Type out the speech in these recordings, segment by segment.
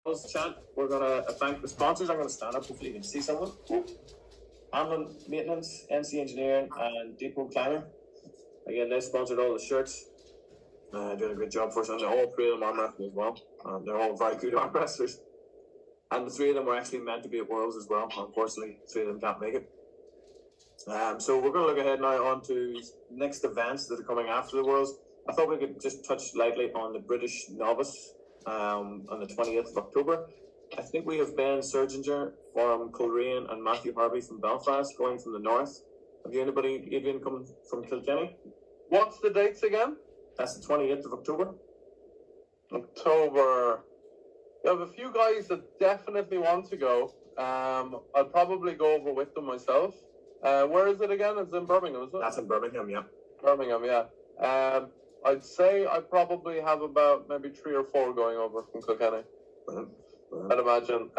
chat, we're going to thank the sponsors. I'm going to stand up, hopefully you can see someone. Hamlin Maintenance, NC Engineering, and Depot Climber. Again, they sponsored all the shirts. Doing a good job for us, and all three of them arm wrestling as well. They're all very good arm wrestlers. And the three of them were actually meant to be at Worlds as well. Unfortunately, three of them can't make it. So we're going to look ahead now on to next events that are coming after the Worlds. I thought we could just touch lightly on the British Novice on the 20th of October. I think we have Ben Surginger from Coleraine and Matthew Harvey from Belfast going from the north. Have you anybody, Adrian, coming from Kilkenny? What's the dates again? That's the 28th of October. October. You have a few guys that definitely want to go. I'll probably go over with them myself. Where is it again? It's in Birmingham, is it? That's in Birmingham, yeah. Birmingham, yeah. I'd say I probably have about maybe 3 or 4 going over from Kilkenny. I'd imagine.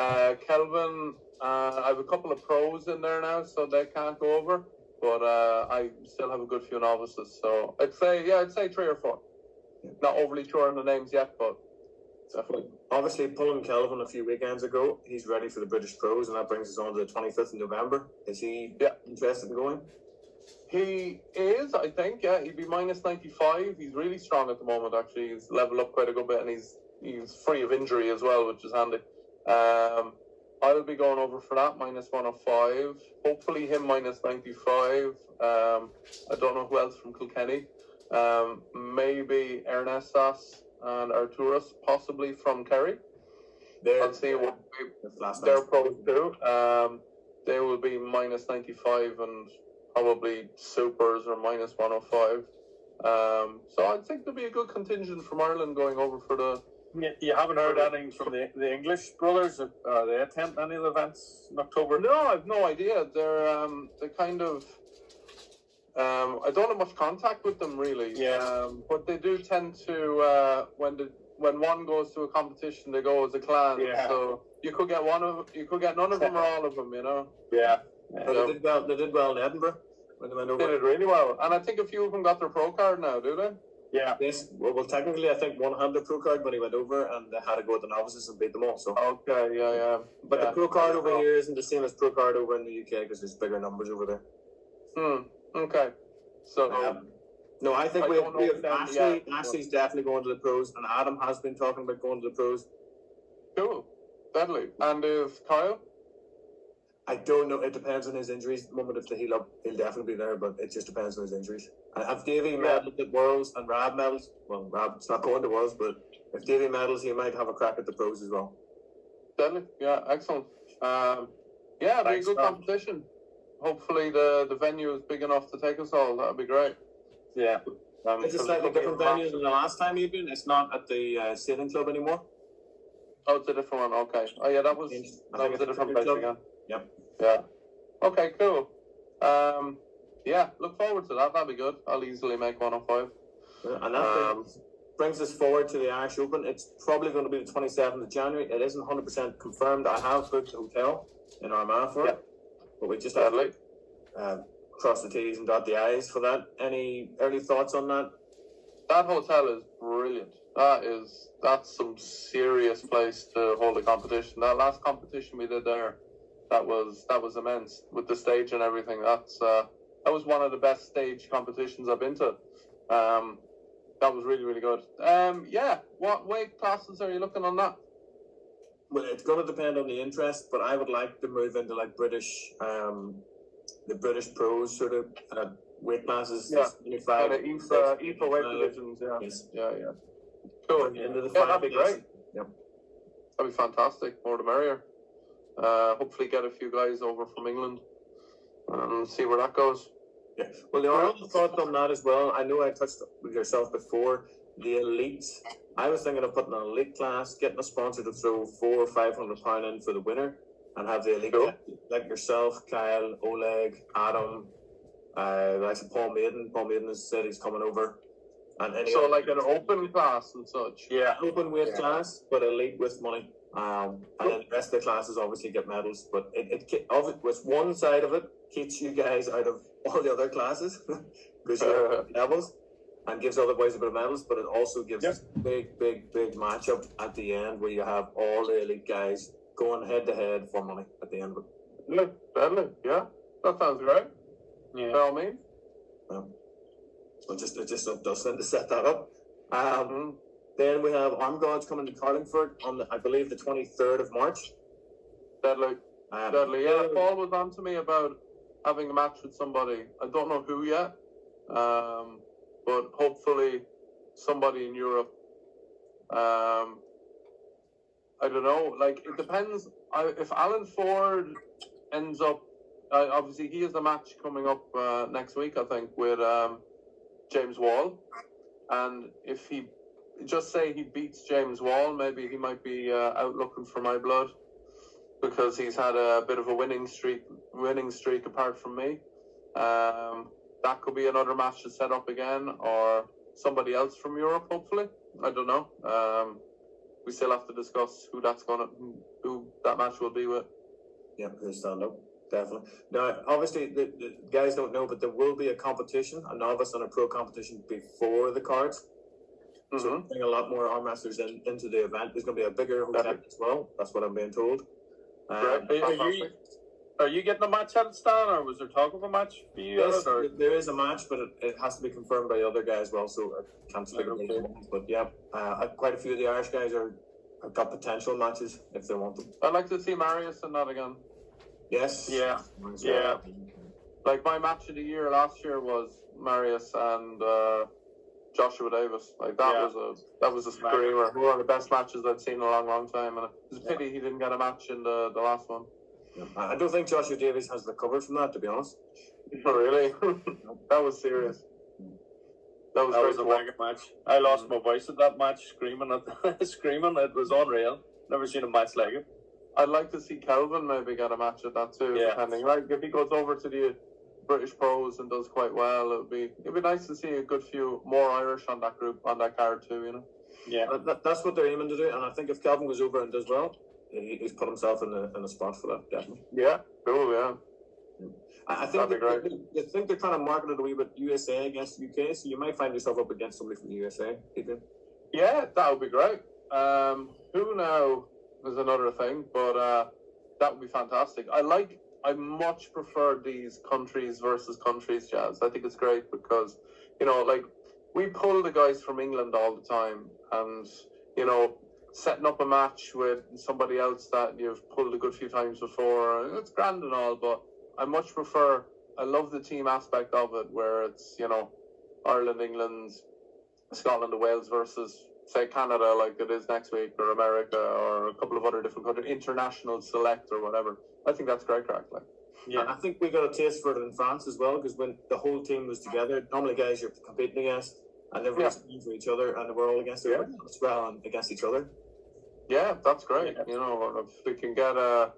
Kelvin, I have a couple of pros in there now, so they can't go over. But I still have a good few novices, so I'd say 3 or 4. Not overly sure on the names yet, but definitely. Obviously, pulling Kelvin a few weekends ago, he's ready for the British Pros, and that brings us on to the 25th of November. Is he interested in going? He is, I think, yeah. He'd be minus 95. He's really strong at the moment, actually. He's leveled up quite a good bit, and he's free of injury as well, which is handy. I'll be going over for that, minus 105. Hopefully him minus 95. I don't know who else from Kilkenny. Maybe Ernestas and Arturus, possibly from Kerry. I'll see what they're pros too. They will be minus 95 and probably supers or minus 105. So I think there'll be a good contingent from Ireland going over for the... You haven't heard anything from the English brothers? Are they attend any of the events in October? No, I've no idea. They're kind of... I don't have much contact with them really. Yeah. But they do tend to when one goes to a competition, they go as a clan. Yeah. So you could get none of them or all of them, you know. Yeah. They did well in Edinburgh when they went over. They did really well, and I think a few of them got their pro card now, do they? Yeah. Yes. Well, technically, I think one had the pro card when he went over, and they had to go at the novices and beat them all. So. Okay. Yeah. But the pro card over here isn't the same as pro card over in the UK because there's bigger numbers over there. Okay. So. No, I think we have Ashley. Ashley's definitely going to the pros, and Adam has been talking about going to the pros. Cool. Deadly. And if Kyle? I don't know. It depends on his injuries. The moment if they heal up, he'll definitely be there, but it just depends on his injuries. And if Davey medals at Worlds and Rab medals, well, Rab's not going to Worlds, but if Davey medals, he might have a crack at the pros as well. Deadly. Yeah, excellent. It'll be a good competition. Hopefully the venue is big enough to take us all. That'd be great. Yeah. It's a slightly different venue than the last time, even. It's not at the Sailing Club anymore. Oh, it's a different one. Okay. Oh, yeah, that was a different place again. Yep. Yeah. Okay, cool. Look forward to that. That'd be good. I'll easily make 105. And that brings us forward to the Irish Open. It's probably going to be the 27th of January. It isn't 100% confirmed. I have booked a hotel in Armagh for it. But we just have to cross the T's and dot the I's for that. Any early thoughts on that? That hotel is brilliant. That's some serious place to hold a competition. That last competition we did there, that was immense with the stage and everything. That was one of the best stage competitions I've been to. That was really, really good. What weight classes are you looking on that? Well, it's going to depend on the interest, but I would like to move into like British, the British pros sort of weight classes. Yeah, kind of IFA weight divisions. Yeah. Yes. Yeah. Cool. Into the that'd be great. Yep. That'd be fantastic. More the merrier. Hopefully get a few guys over from England and see where that goes. Yeah. Well, there are other thoughts on that as well. I know I touched with yourself before. The elite. I was thinking of putting an elite class, getting a sponsor to throw £400 or £500 in for the winner, and have the elite like yourself, Kyle, Oleg, Adam, like Paul Maiden. Paul Maiden has said he's coming over. And like an open class and such. Yeah, open weight class, but elite with money. And then the rest of the classes obviously get medals, but it with one side of it keeps you guys out of all the other classes because you have levels. and gives other boys a bit of medals, but it also gives us a big matchup at the end where you have all the elite guys going head to head for money at the end of it. Yeah, deadly. Yeah, that sounds great. Yeah. By all means. It just does to set that up. Then we have Arm Gods coming to Carlingford on, I believe, the 23rd of March. Deadly. Deadly. Yeah, Paul was on to me about having a match with somebody. I don't know who yet, but hopefully somebody in Europe. I don't know. Like, it depends. If Alan Ford ends up, obviously he has a match coming up next week, I think, with James Wall. And if he, just say he beats James Wall, maybe he might be out looking for my blood, because he's had a bit of a winning streak apart from me. That could be another match to set up again, or somebody else from Europe, hopefully. I don't know. We still have to discuss who that match will be with. Yeah, who's stand up, definitely. Now, obviously, the guys don't know, but there will be a competition, a novice and a pro competition before the cards. So bring a lot more arm wrestlers into the event. There's going to be a bigger hotel as well. That's what I'm being told. Are you getting a match at Stan, or was there talk of a match for you? Yes, there is a match, but it has to be confirmed by the other guy as well, so I can't speculate. But yeah, quite a few of the Irish guys have got potential matches if they want them. I'd like to see Marius in that again. Yes. Yeah. Yeah. Like, my match of the year last year was Marius and Joshua Davis. Like, that was a screamer. One of the best matches I'd seen in a long time, and it's a pity he didn't get a match in the last one. Yeah. I don't think Joshua Davis has recovered from that, to be honest. Oh, really? That was serious. That was a very good match. I lost my voice at that match, screaming. It was unreal. Never seen a match like it. I'd like to see Kelvin maybe get a match at that too. Yeah. Depending, like, if he goes over to the British pros and does quite well, it'd be nice to see a good few more Irish on that card too. You know. Yeah. That's what they're aiming to do, and I think if Kelvin goes over and does well, he's put himself in a spot for that, definitely. Yeah. Cool. Yeah. I think they're trying to market it a wee bit USA against the UK, so you might find yourself up against somebody from the USA, Adrian. Yeah, that would be great. Who now is another thing, but that would be fantastic. I much prefer these countries versus countries jazz. I think it's great because, you know, like, we pull the guys from England all the time, and, you know, setting up a match with somebody else that you've pulled a good few times before, it's grand and all, but I much prefer, I love the team aspect of it, where it's, you know, Ireland, England, Scotland and Wales versus, say, Canada, like it is next week, or America, or a couple of other different countries, international select or whatever. I think that's great crack. Like, yeah, I think we got a taste for it in France as well, because when the whole team was together, normally guys you're competing against, and everyone's competing for each other, and we're all against each other as well, and against each other. Yeah, that's great. You know, if we can get a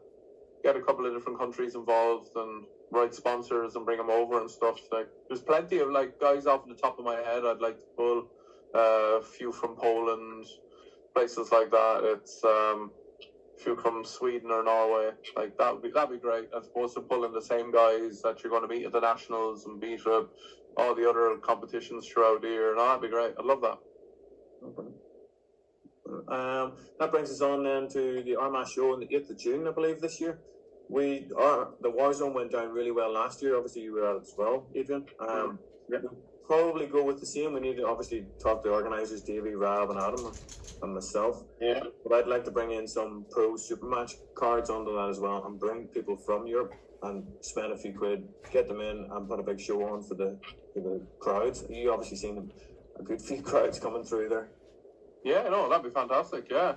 couple of different countries involved and right sponsors and bring them over and stuff. Like, there's plenty of, like, guys off the top of my head I'd like to pull. A few from Poland, places like that. It's a few from Sweden or Norway. Like, that'd be great, as opposed to pulling the same guys that you're going to meet at the nationals and beat at all the other competitions throughout the year. No, that'd be great. I'd love that. That brings us on then to the Armagh show on the 8th of June, I believe, this year. The Warzone went down really well last year. Obviously, you were at it as well, Adrian. Probably go with the same. We need to obviously talk to the organisers, Davey, Rab and Adam and myself. Yeah. But I'd like to bring in some pro super match cards onto that as well, and bring people from Europe and spend a few quid, get them in and put a big show on for the crowds. You obviously seen a good few crowds coming through there. Yeah, no, that'd be fantastic. Yeah.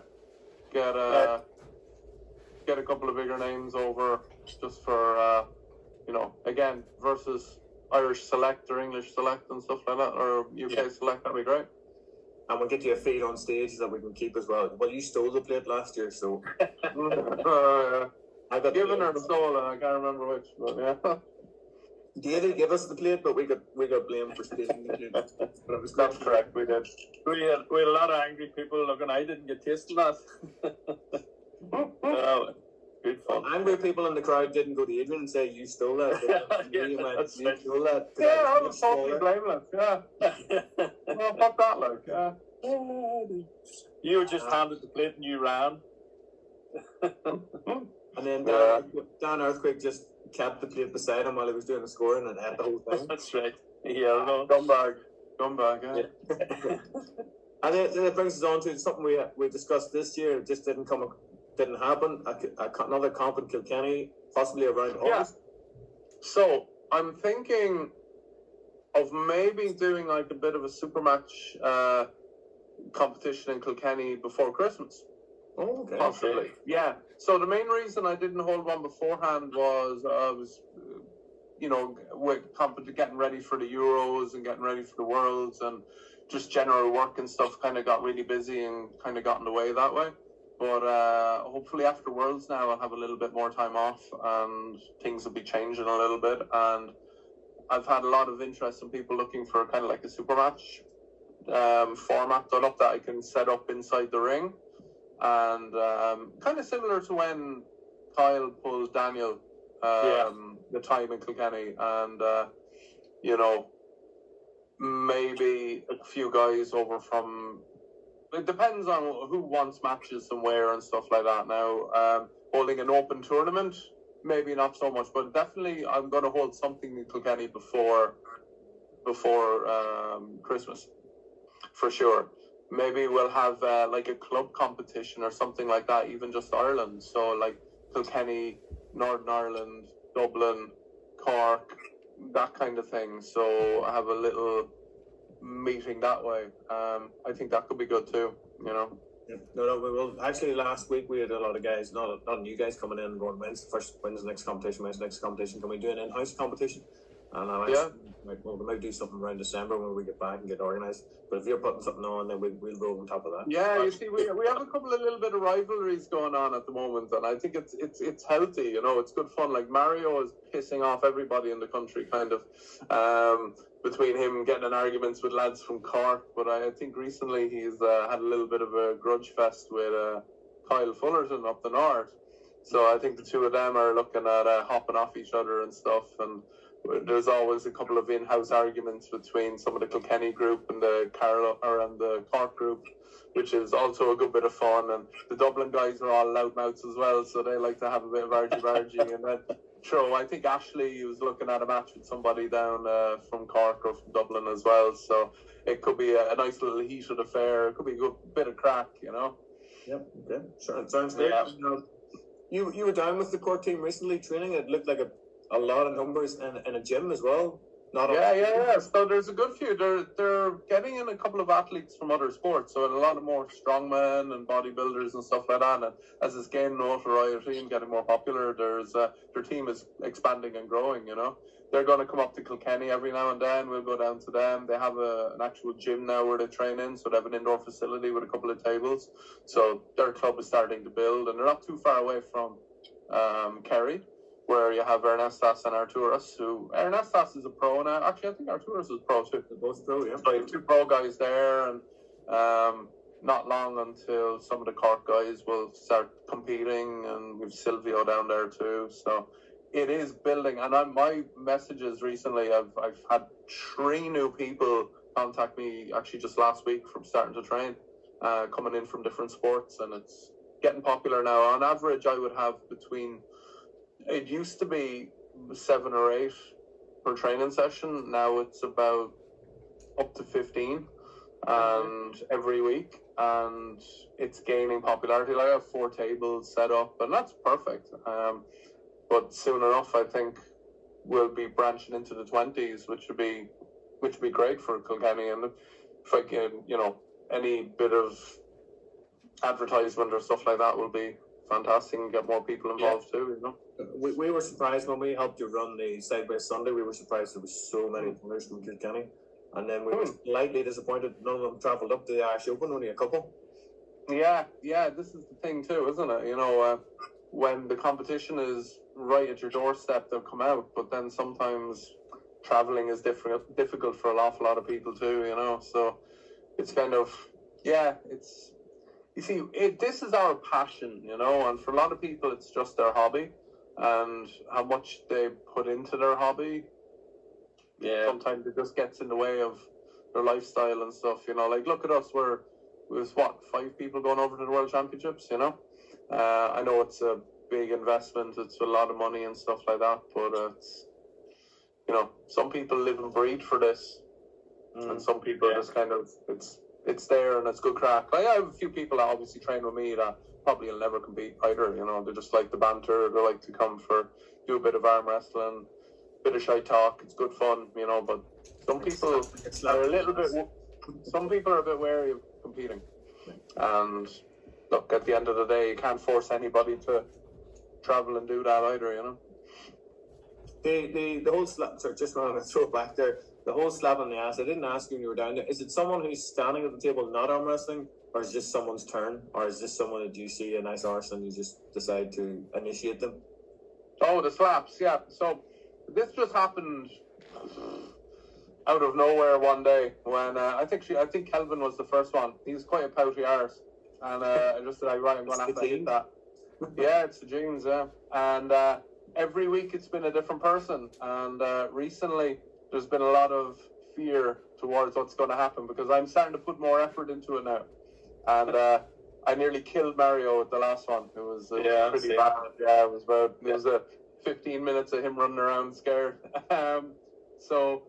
Get a couple of bigger names over just for you know, again, versus Irish select or English select and stuff like that, or UK select. That'd be great. And we'll get you a feed on stage that we can keep as well. Well, you stole the plate last year, so I got given her the stolen. I can't remember which, but yeah. Davey gave us the plate, but we got blamed for stealing the plate. But it was That's correct. We did. We had a lot of angry people looking. I didn't get tasted that. Good fun. Angry people in the crowd didn't go to Adrian and say, "You stole that." You stole that. Yeah, I was totally blameless. Yeah. well, fuck that, like, yeah. You were just handed the plate and you ran. And then Yeah. Dan Earthquake just kept the plate beside him while he was doing the scoring and ate the whole thing. That's right. Yeah, no. Scumbag, yeah. And then it brings us on to something we discussed this year. It just didn't happen. Another comp in Kilkenny, possibly around August. So I'm thinking of maybe doing like a bit of a super match competition in Kilkenny before Christmas. Oh, okay. Possibly. Yeah. So the main reason I didn't hold one beforehand was I was, getting ready for the Euros and getting ready for the Worlds, and just general work and stuff kind of got really busy and kind of got in the way that way. But hopefully after Worlds now I'll have a little bit more time off and things will be changing a little bit. And I've had a lot of interest in people looking for kind of like a super match format done up that I can set up inside the ring. And kind of similar to when Kyle pulled Daniel the time in Kilkenny. And, maybe a few guys over from... It depends on who wants matches and where and stuff like that now. Holding an open tournament, maybe not so much, but definitely I'm going to hold something in Kilkenny before Christmas, for sure. Maybe we'll have like a club competition or something like that, even just Ireland. So like Kilkenny, Northern Ireland, Dublin, Cork, that kind of thing. So I have a little meeting that way. I think that could be good too, Yeah. No, we will. Actually, last week we had a lot of guys, not new guys coming in and going, when's the next competition? Can we do an in-house competition? And I we might do something around December when we get back and get organised. But if you're putting something on, then we'll roll on top of that. Yeah, you see, we have a couple of little bit of rivalries going on at the moment, and I think it's healthy. It's good fun. Like Mario is pissing off everybody in the country, kind of. Between him getting in arguments with lads from Cork, but I think recently he's had a little bit of a grudge fest with Kyle Fullerton up the north. So I think the two of them are looking at hopping off each other and stuff. And there's always a couple of in-house arguments between some of the Kilkenny group and the Cork group, which is also a good bit of fun. And the Dublin guys are all loudmouths as well, so they like to have a bit of argy-bargy. And then, sure, I think Ashley was looking at a match with somebody down from Cork or from Dublin as well. So it could be a nice little heated affair. It could be a good bit of crack, Yep, okay. Sure, it sounds great. Yeah. You were down with the Cork team recently training. It looked like a lot of numbers in a gym as well. Yeah. So there's a good few. They're getting in a couple of athletes from other sports. So a lot of more strongmen and bodybuilders and stuff like that. And as it's gaining notoriety and getting more popular, their team is expanding and growing. They're going to come up to Kilkenny every now and then. We'll go down to them. They have an actual gym now where they train in. So they have an indoor facility with a couple of tables. So their club is starting to build, and they're not too far away from Kerry, where you have Ernestas and Arturas, who Ernestas is a pro now. Actually, I think Arturas is pro too. They're both pro, yeah. So you have two pro guys there, and not long until some of the Cork guys will start competing, and we've Silvio down there too. So it is building. And on my messages recently, I've had 3 new people contact me actually just last week from starting to train, coming in from different sports, and it's getting popular now. On average, I would have between... It used to be 7 or 8 per training session. Now it's about up to 15 and every week, and it's gaining popularity. Like I have 4 tables set up, and that's perfect. But soon enough, I think we'll be branching into the 20s, which would be great for Kilkenny. And if I can, any bit of advertisement or stuff like that will be fantastic and get more people involved too. We were surprised when we helped you run the Side by Sunday. We were surprised there was so many players from Kilkenny, and then we were slightly disappointed none of them travelled up to the Irish Open. Only a couple. Yeah. This is the thing too, isn't it? When the competition is right at your doorstep, they'll come out. But then sometimes travelling is difficult for an awful lot of people too. So it's kind of it's. You see, this is our passion, and for a lot of people, it's just their hobby, and how much they put into their hobby. Yeah. Sometimes it just gets in the way of their lifestyle and stuff. You know, like look at us. We're was what 5 people going over to the World Championships. You know, I know it's a big investment. It's a lot of money and stuff like that. But it's some people live and breathe for this, and some people just kind of it's there and it's good crack. Like, I have a few people that obviously train with me that probably will never compete either. You know, they just like the banter. They like to come do a bit of arm wrestling, bit of shy talk. It's good fun, you know. But some people are a little bit. Some people are a bit wary of competing. And look, at the end of the day, you can't force anybody to travel and do that either. You know. The whole slap. Sorry, just want to throw it back there. The whole slap on the ass. I didn't ask you when you were down there. Is it someone who's standing at the table not arm wrestling, or is this someone's turn, or is this someone that you see a nice arse and you just decide to initiate them? Oh, the slaps, yeah. So this just happened out of nowhere one day when I think Kelvin was the first one. He's quite a pouty arse, and I just said, right, I'm going to have to hit that. Yeah, it's the genes, yeah. And every week it's been a different person, and recently there's been a lot of fear towards what's going to happen because I'm starting to put more effort into it now. And I nearly killed Mario at the last one. It was pretty bad. Yeah, it was 15 minutes of him running around scared. So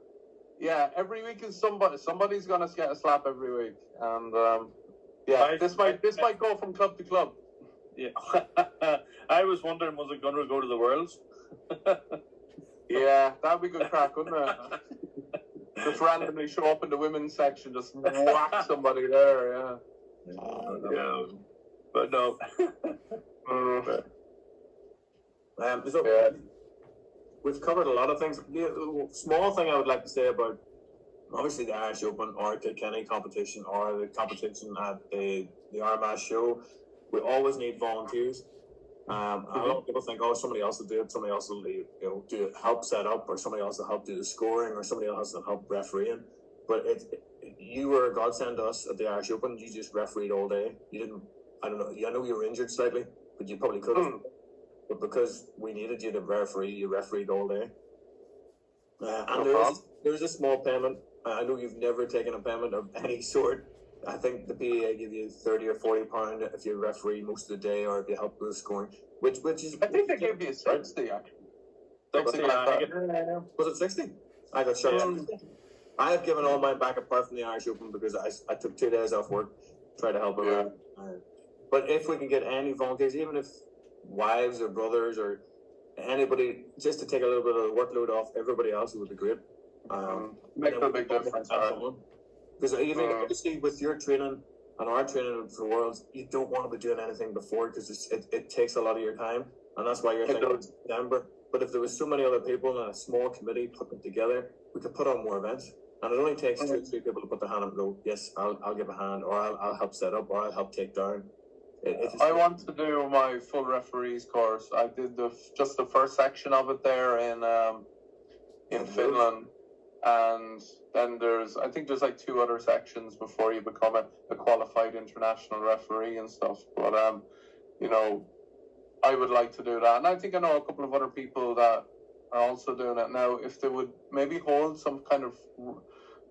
yeah, every week is somebody's going to get a slap every week. And this might go from club to club. Yeah. I was wondering, was it going to go to the Worlds? Yeah, that'd be good crack, wouldn't it? Just randomly show up in the women's section, just whack somebody there, yeah. Yeah. But no. We've covered a lot of things. The small thing I would like to say about obviously the Irish Open or Kilkenny competition or the competition at the Armagh show, we always need volunteers. A lot of people think, somebody else will do it, somebody else will help set up, or somebody else will help do the scoring, or somebody else will help refereeing. But you were a godsend to us at the Irish Open. You just refereed all day. You didn't. I don't know. I know you were injured slightly, but you probably could have. But because we needed you to referee, you refereed all day. And there is a small payment. I know you've never taken a payment of any sort. I think the PEA give you £30 or £40 if you referee most of the day, or if you help with the scoring. Which is I think they gave you 60 actually. Was it 60? I got shut out. I have given all mine back apart from the Irish Open because I took 2 days off work, try to help her. But if we can get any volunteers, even if wives or brothers or anybody, just to take a little bit of the workload off everybody else, it would be great. Make a big difference. Because obviously with your training and our training for Worlds, you don't want to be doing anything before because it takes a lot of your time, and that's why you're thinking September. But if there was so many other people in a small committee putting it together, we could put on more events. And it only takes 2 or 3 people to put their hand up and go, yes, I'll give a hand, or I'll help set up, or I'll help take down. I want to do my full referees course. I did just the first section of it there in Finland. And then there's like 2 other sections before you become a qualified international referee and stuff. But I would like to do that, and I think I know a couple of other people that are also doing it now. If they would maybe hold some kind of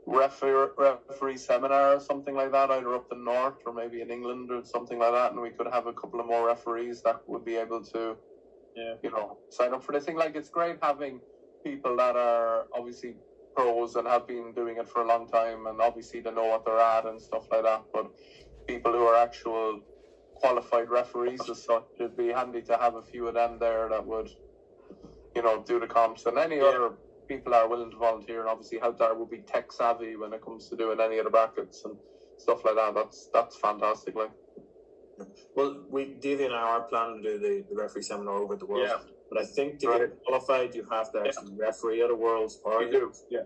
referee seminar or something like that, either up the north or maybe in England or something like that, and we could have a couple of more referees that would be able to, sign up for this thing. Like, it's great having people that are obviously pros and have been doing it for a long time, and obviously they know what they're at and stuff like that, but people who are actual qualified referees as such, it'd be handy to have a few of them there that would do the comps, and any other people are willing to volunteer, and obviously Heltar will be tech savvy when it comes to doing any of the brackets and stuff like that. That's fantastic. Like, well, Davey and I are planning to do the referee seminar over at the Worlds. But I think to get qualified, you have to actually referee at a Worlds. Or you do, yeah.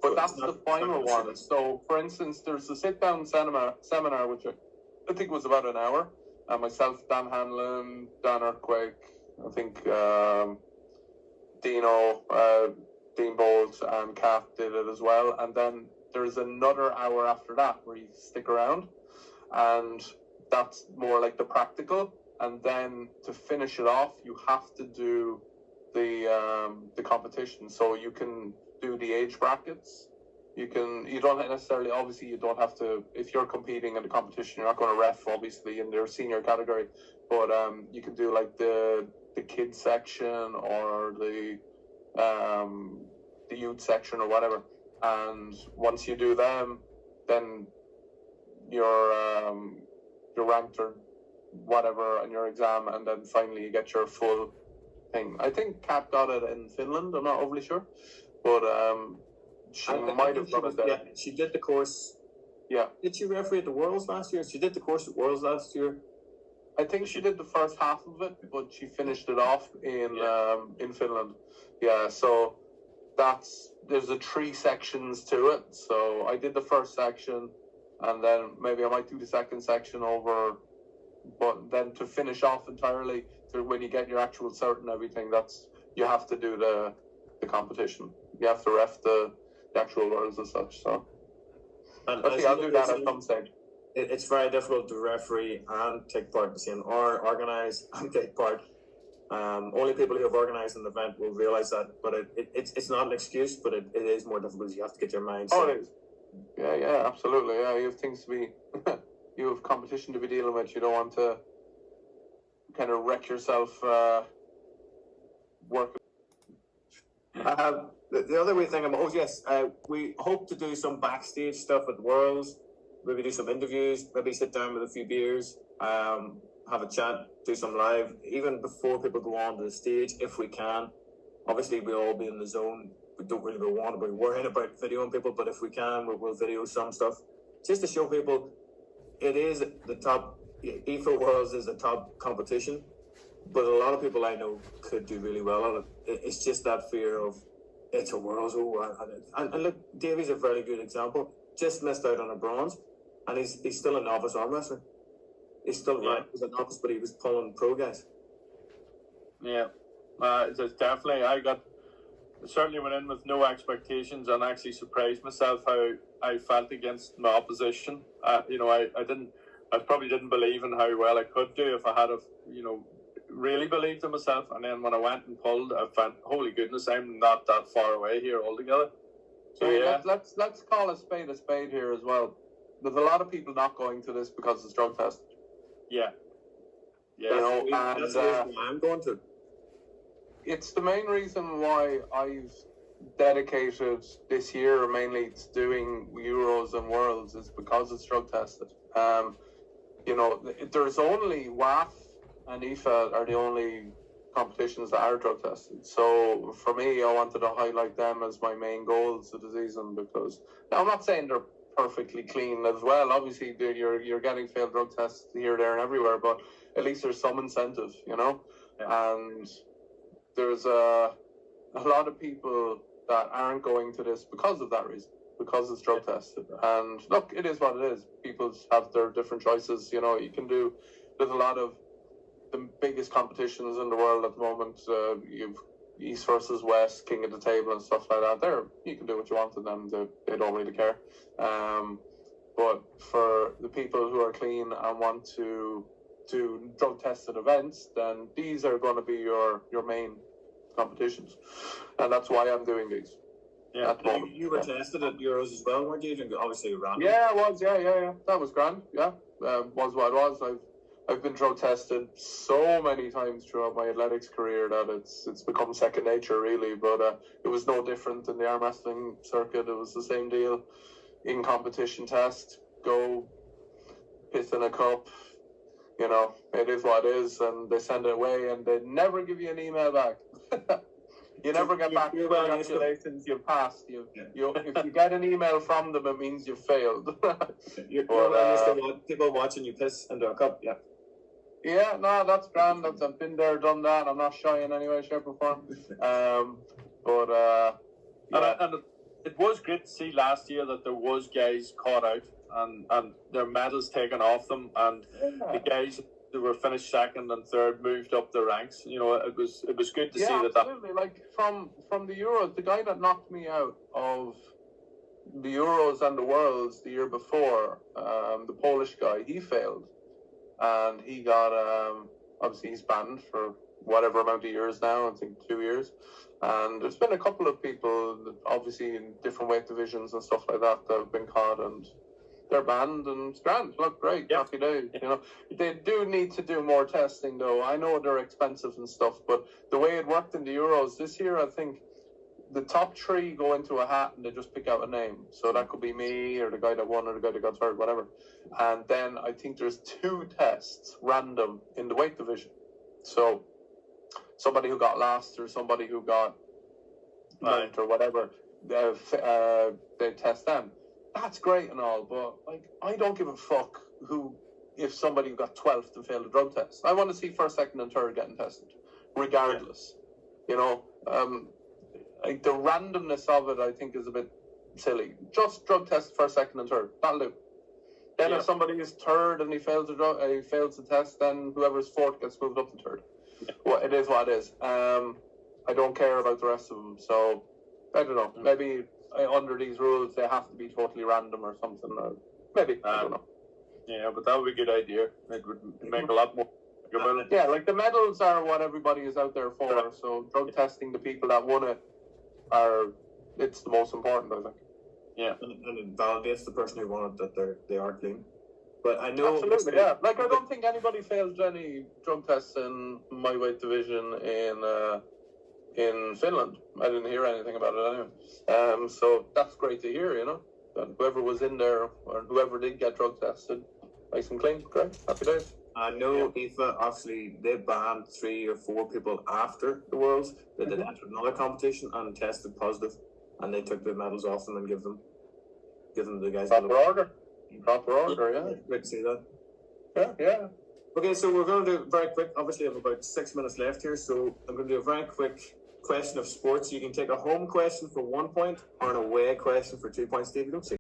But that's the final one. So, for instance, there's a sit-down seminar, which I think was about an hour. Myself, Dan Hanlon, Dan Earthquake, I think Dino, Dean Bolt, and Kath did it as well. And then there's another hour after that where you stick around, and that's more like the practical. And then to finish it off, you have to do the competition. So you can do the age brackets You don't necessarily, obviously you don't have to, if you're competing in the competition, you're not going to ref obviously in their senior category, but you can do like the kids section or the youth section or whatever, and once you do them, then you're ranked or whatever on your exam, and then finally you get your full thing. I think Kat got it in Finland, I'm not overly sure, but she might have done it there. Yeah, she did the course. Yeah. Did she referee at the Worlds last year? She did the course at Worlds last year. I think she did the first half of it, but she finished it off in Finland. Yeah, so there's 3 sections to it. So I did the first section, and then maybe I might do the second section over. But then to finish off entirely, when you get your actual cert and everything, you have to do the competition. You have to ref the actual Worlds as such. So And I'll do that at some stage. It's very difficult to referee and take part in the same, or organise and take part. Only people who have organised an event will realise that, but it's not an excuse, but it is more difficult. You have to get your mind set. Oh, it is. Yeah, absolutely. Yeah, you have things to be, you have competition to be dealing with. You don't want to kind of wreck yourself working. The other wee thing, we hope to do some backstage stuff at the Worlds, maybe do some interviews, maybe sit down with a few beers, have a chat, do some live, even before people go on to the stage, if we can. Obviously, we'll all be in the zone. We don't really want to be worrying about videoing people, but if we can, we'll video some stuff. Just to show people, it is the top, IFA Worlds is the top competition, but a lot of people I know could do really well at it. It's just that fear of, it's a Worlds, and look, Davey's a very good example. Just missed out on a bronze, and he's still a novice arm wrestler. He's still ranked as a novice, but he was pulling pro guys. Yeah, it's definitely. Certainly went in with no expectations and actually surprised myself how I felt against my opposition. I probably didn't believe in how well I could do if I had really believed in myself. And then when I went and pulled, I found, holy goodness, I'm not that far away here altogether. So let's call a spade here as well. There's a lot of people not going to this because it's drug tested. Yeah. That's the reason why I'm going to. It's the main reason why I've dedicated this year mainly to doing Euros and Worlds is because it's drug tested. There's only WAF and IFA are the only competitions that are drug tested. So for me, I wanted to highlight them as my main goals of the season, because now I'm not saying they're perfectly clean as well. Obviously, you're getting failed drug tests here, there, and everywhere, but at least there's some incentive, Yeah. And there's a lot of people that aren't going to this because of that reason, because it's drug tested. And look, it is what it is. People have their different choices. You can do. There's a lot of the biggest competitions in the world at the moment. You've East versus West, King of the Table, and stuff like that. There, you can do what you want to them. They don't really care. But for the people who are clean and want to do drug tested events, then these are going to be your main competitions, and that's why I'm doing these. Yeah, you were tested at Euros as well, weren't you? Obviously, random. Yeah, I was. Yeah. That was grand. Yeah, was what it was. I've been drug tested so many times throughout my athletics career that it's become second nature, really. But it was no different in the arm wrestling circuit. It was the same deal. In competition test, go piss in a cup. It is what it is, and they send it away, and they never give you an email back. You never get back. Congratulations, you've passed. If you get an email from them, it means you've failed. You're people watching you piss into a cup. Yeah. Yeah, no, that's grand. I've been there, done that. I'm not shy in any way, shape, or form. And it was great to see last year that there was guys caught out and their medals taken off them, and the guys that were finished second and third moved up the ranks. It was good to see that. Absolutely. Like from the Euros, the guy that knocked me out of the Euros and the Worlds the year before, the Polish guy, he failed, and he got obviously he's banned for whatever amount of years now, I think 2 years. And there's been a couple of people, obviously in different weight divisions and stuff like that have been caught, and they're banned, and it's grand. Look, great, happy days. You know, they do need to do more testing, though. I know they're expensive and stuff, but the way it worked in the Euros this year, I think the top 3 go into a hat and they just pick out a name. So that could be me, or the guy that won, or the guy that got third, whatever. And then I think there's 2 tests random in the weight division. So somebody who got last, or somebody who got ninth, or whatever, they test them. That's great and all, but like, I don't give a fuck if somebody got 12th and failed a drug test. I want to see first, second, and third getting tested, regardless. You know, like the randomness of it, I think, is a bit silly. Just drug test first, second, and third. That'll do. Then if somebody is third and he fails the test, then whoever's fourth gets moved up to third. Well, it is what it is. I don't care about the rest of them. So I don't know. Maybe under these rules they have to be totally random or something. Or maybe I don't know. Yeah, but that would be a good idea. It would make a lot more. Yeah, like the medals are what everybody is out there for. So drug testing the people that won it it's the most important, I think. Yeah, and it validates the person who won it that they are clean. But I know absolutely, yeah. Like I don't think anybody failed any drug tests in my weight division in Finland. I didn't hear anything about it anyway. So that's great to hear, you know. That whoever was in there or whoever did get drug tested, nice and clean, great, happy days. I know IFA actually they banned 3 or 4 people after the Worlds that had entered another competition and tested positive, and they took the medals off them and give them the guys. Proper order, yeah. Great to see that. Yeah. Okay, so we're going to do very quick. Obviously, I have about 6 minutes left here, so I'm going to do a very quick question of sports. You can take a home question for 1 point or an away question for 2 points. Steve, you don't say.